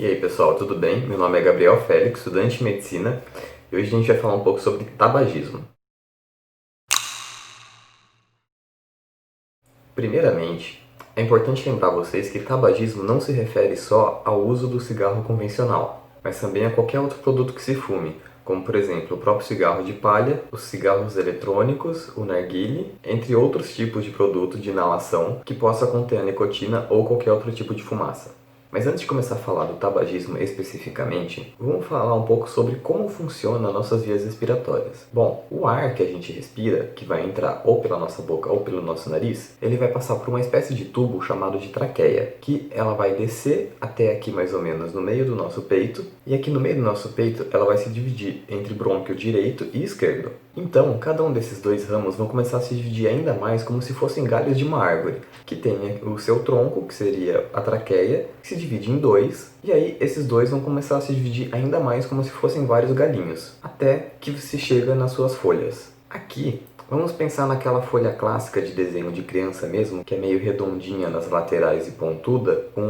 E aí pessoal, tudo bem? Meu nome é Gabriel Félix, estudante de medicina, e hoje a gente vai falar um pouco sobre tabagismo. Primeiramente, é importante lembrar vocês que tabagismo não se refere só ao uso do cigarro convencional, mas também a qualquer outro produto que se fume, como por exemplo o próprio cigarro de palha, os cigarros eletrônicos, o narguilé, entre outros tipos de produto de inalação que possa conter a nicotina ou qualquer outro tipo de fumaça. Mas antes de começar a falar do tabagismo especificamente, vamos falar um pouco sobre como funcionam nossas vias respiratórias. Bom, o ar que a gente respira, que vai entrar ou pela nossa boca ou pelo nosso nariz, ele vai passar por uma espécie de tubo chamado de traqueia, que ela vai descer até aqui mais ou menos no meio do nosso peito, e aqui no meio do nosso peito ela vai se dividir entre brônquio direito e esquerdo. Então, cada um desses dois ramos vão começar a se dividir ainda mais como se fossem galhos de uma árvore, que tem o seu tronco, que seria a traqueia, que se divide em dois, e aí esses dois vão começar a se dividir ainda mais como se fossem vários galinhos, até que se chega nas suas folhas. Aqui, vamos pensar naquela folha clássica de desenho de criança mesmo, que é meio redondinha nas laterais e pontuda, com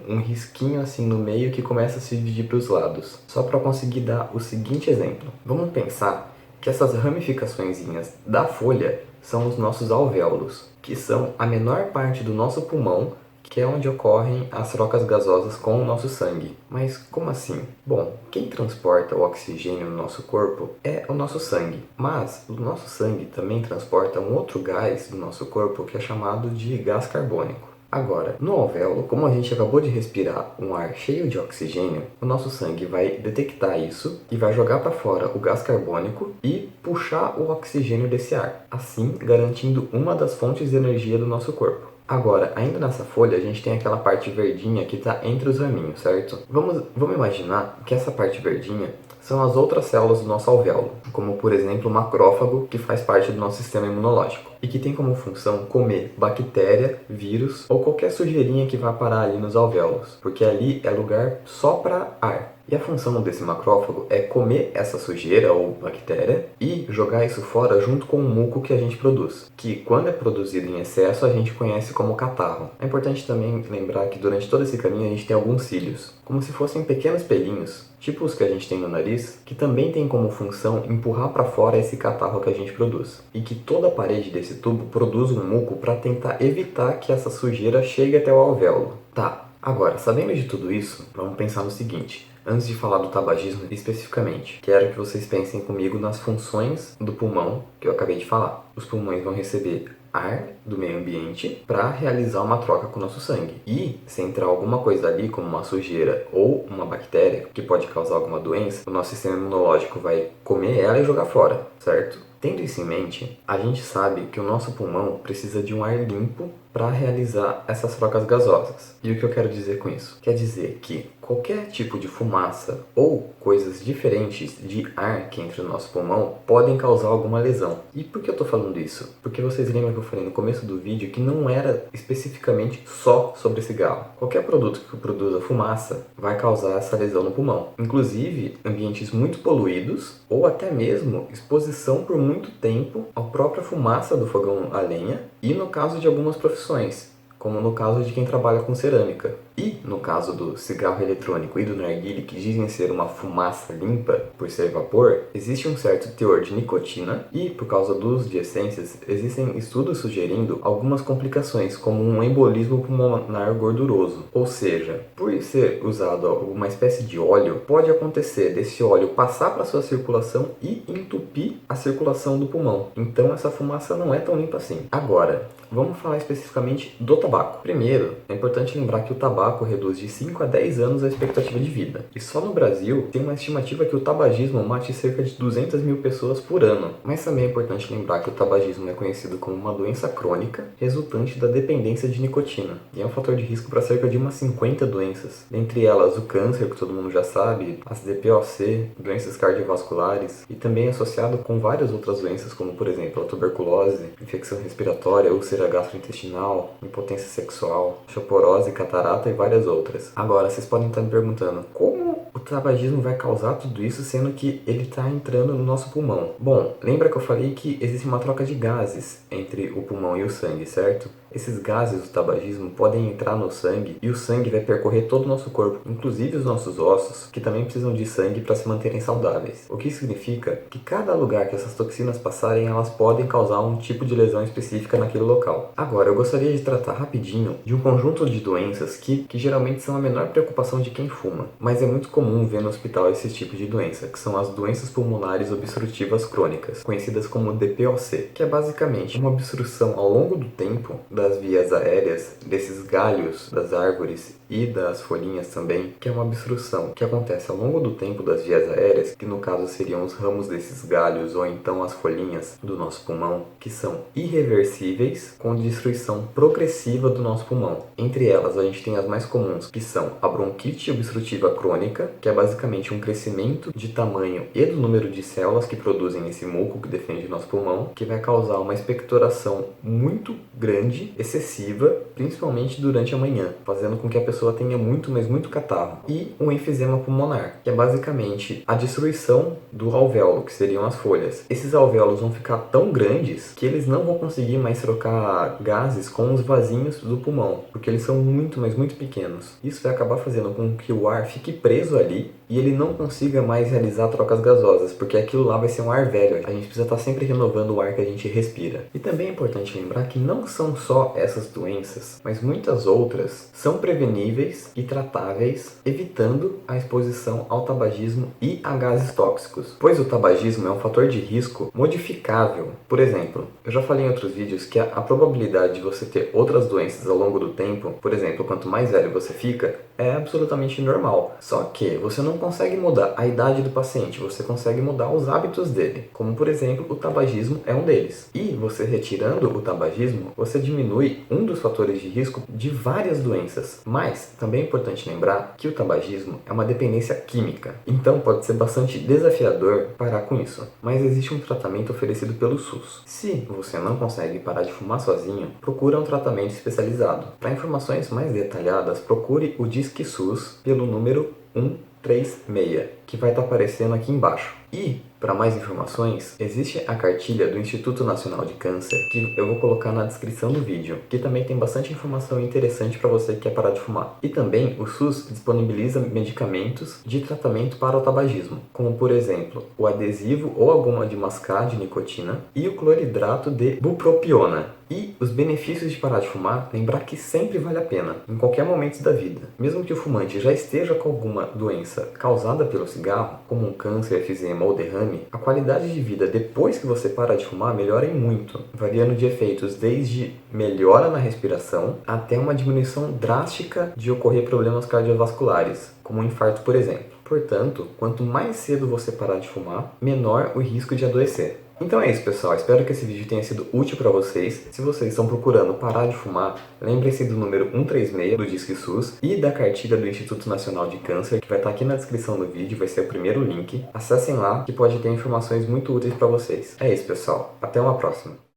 um risquinho assim no meio que começa a se dividir para os lados. Só para conseguir dar o seguinte exemplo. Vamos pensar que essas ramificaçõezinhas da folha são os nossos alvéolos, que são a menor parte do nosso pulmão, que é onde ocorrem as trocas gasosas com o nosso sangue. Mas como assim? Bom, quem transporta o oxigênio no nosso corpo é o nosso sangue, mas o nosso sangue também transporta um outro gás do nosso corpo que é chamado de gás carbônico. Agora, no alvéolo, como a gente acabou de respirar um ar cheio de oxigênio, o nosso sangue vai detectar isso e vai jogar para fora o gás carbônico e puxar o oxigênio desse ar, assim garantindo uma das fontes de energia do nosso corpo. Agora, ainda nessa folha, a gente tem aquela parte verdinha que está entre os raminhos, certo? Vamos imaginar que essa parte verdinha são as outras células do nosso alvéolo, como por exemplo o macrófago, que faz parte do nosso sistema imunológico, e que tem como função comer bactéria, vírus ou qualquer sujeirinha que vá parar ali nos alvéolos, porque ali é lugar só para ar. E a função desse macrófago é comer essa sujeira ou bactéria e jogar isso fora junto com o muco que a gente produz, que quando é produzido em excesso a gente conhece como catarro. É importante também lembrar que durante todo esse caminho a gente tem alguns cílios, como se fossem pequenos pelinhos, tipo os que a gente tem no nariz, que também tem como função empurrar para fora esse catarro que a gente produz, e que toda a parede desse tubo produz um muco para tentar evitar que essa sujeira chegue até o alvéolo. Tá, agora, sabendo de tudo isso, vamos pensar no seguinte. Antes de falar do tabagismo especificamente, quero que vocês pensem comigo nas funções do pulmão que eu acabei de falar. Os pulmões vão receber ar do meio ambiente para realizar uma troca com o nosso sangue. E se entrar alguma coisa ali, como uma sujeira ou uma bactéria que pode causar alguma doença, o nosso sistema imunológico vai comer ela e jogar fora, certo? Tendo isso em mente, a gente sabe que o nosso pulmão precisa de um ar limpo para realizar essas trocas gasosas. E o que eu quero dizer com isso? Quer dizer que qualquer tipo de fumaça ou coisas diferentes de ar que entra no nosso pulmão podem causar alguma lesão. E por que eu estou falando isso? Porque vocês lembram que eu falei no começo do vídeo que não era especificamente só sobre cigarro. Qualquer produto que produza fumaça vai causar essa lesão no pulmão. Inclusive, ambientes muito poluídos ou até mesmo exposição por muito tempo à própria fumaça do fogão a lenha e no caso de algumas profissões, como no caso de quem trabalha com cerâmica. E no caso do cigarro eletrônico e do narguilé, que dizem ser uma fumaça limpa por ser vapor, existe um certo teor de nicotina e, por causa do uso de essências, existem estudos sugerindo algumas complicações, como um embolismo pulmonar gorduroso. Ou seja, por ser usado uma espécie de óleo, pode acontecer desse óleo passar para sua circulação e entupir a circulação do pulmão. Então essa fumaça não é tão limpa assim. Agora, vamos falar especificamente do tabaco. Primeiro, é importante lembrar que o tabaco reduz de 5 a 10 anos a expectativa de vida. E só no Brasil tem uma estimativa que o tabagismo mate cerca de 200 mil pessoas por ano. Mas também é importante lembrar que o tabagismo é conhecido como uma doença crônica resultante da dependência de nicotina. E é um fator de risco para cerca de umas 50 doenças. Dentre elas o câncer, que todo mundo já sabe, as DPOC, doenças cardiovasculares, e também associado com várias outras doenças, como por exemplo a tuberculose, infecção respiratória, úlcera gastrointestinal, impotência sexual, osteoporose, catarata e várias outras. Agora, vocês podem estar me perguntando, como o tabagismo vai causar tudo isso, sendo que ele está entrando no nosso pulmão? Bom, lembra que eu falei que existe uma troca de gases entre o pulmão e o sangue, certo? Esses gases do tabagismo podem entrar no sangue e o sangue vai percorrer todo o nosso corpo, inclusive os nossos ossos, que também precisam de sangue para se manterem saudáveis. O que significa que cada lugar que essas toxinas passarem, elas podem causar um tipo de lesão específica naquele local. Agora, eu gostaria de tratar rapidinho de um conjunto de doenças que geralmente são a menor preocupação de quem fuma, mas é muito comum ver no hospital esse tipo de doença, que são as doenças pulmonares obstrutivas crônicas, conhecidas como DPOC, que é basicamente uma obstrução ao longo do tempo das vias aéreas, desses galhos das árvores e das folhinhas também, que é uma obstrução que acontece ao longo do tempo das vias aéreas, que no caso seriam os ramos desses galhos ou então as folhinhas do nosso pulmão, que são irreversíveis, com destruição progressiva do nosso pulmão. Entre elas, a gente tem as mais comuns, que são a bronquite obstrutiva crônica, que é basicamente um crescimento de tamanho e do número de células que produzem esse muco que defende o nosso pulmão, que vai causar uma expectoração muito grande, excessiva, principalmente durante a manhã, fazendo com que a pessoa tenha muito, mas muito catarro. E o enfisema pulmonar, que é basicamente a destruição do alvéolo, que seriam as folhas. Esses alvéolos vão ficar tão grandes que eles não vão conseguir mais trocar gases com os vasinhos do pulmão, porque eles são muito, mas muito pequenos. Isso vai acabar fazendo com que o ar fique preso ali e ele não consiga mais realizar trocas gasosas, porque aquilo lá vai ser um ar velho. A gente precisa estar sempre renovando o ar que a gente respira. E também é importante lembrar que não são só essas doenças, mas muitas outras são preveníveis e tratáveis, evitando a exposição ao tabagismo e a gases tóxicos, pois o tabagismo é um fator de risco modificável. Por exemplo, eu já falei em outros vídeos que a probabilidade de você ter outras doenças ao longo do tempo, por exemplo, quanto mais velho você fica, é absolutamente normal. Só que você não consegue mudar a idade do paciente, você consegue mudar os hábitos dele, como por exemplo, o tabagismo é um deles. E você retirando o tabagismo, você diminui um dos fatores de risco de várias doenças. Mas também é importante lembrar que o tabagismo é uma dependência química, então pode ser bastante desafiador parar com isso. Mas existe um tratamento oferecido pelo SUS. Se você não consegue parar de fumar sozinho, procura um tratamento especializado. Para informações mais detalhadas, procure o Disque SUS pelo número 136, que vai estar aparecendo aqui embaixo. E, para mais informações, existe a cartilha do Instituto Nacional de Câncer, que eu vou colocar na descrição do vídeo, que também tem bastante informação interessante para você que quer parar de fumar. E também o SUS disponibiliza medicamentos de tratamento para o tabagismo, como por exemplo, o adesivo ou a goma de mascar de nicotina e o cloridrato de bupropiona. E os benefícios de parar de fumar, lembrar que sempre vale a pena, em qualquer momento da vida. Mesmo que o fumante já esteja com alguma doença causada pelo cigarro, como um câncer, efizema ou derrame, a qualidade de vida depois que você para de fumar melhora em muito, variando de efeitos desde melhora na respiração até uma diminuição drástica de ocorrer problemas cardiovasculares, como um infarto, por exemplo. Portanto, quanto mais cedo você parar de fumar, menor o risco de adoecer. Então é isso, pessoal. Espero que esse vídeo tenha sido útil para vocês. Se vocês estão procurando parar de fumar, lembrem-se do número 136 do Disque SUS e da cartilha do Instituto Nacional de Câncer, que vai estar aqui na descrição do vídeo, vai ser o primeiro link. Acessem lá, que pode ter informações muito úteis para vocês. É isso, pessoal. Até uma próxima.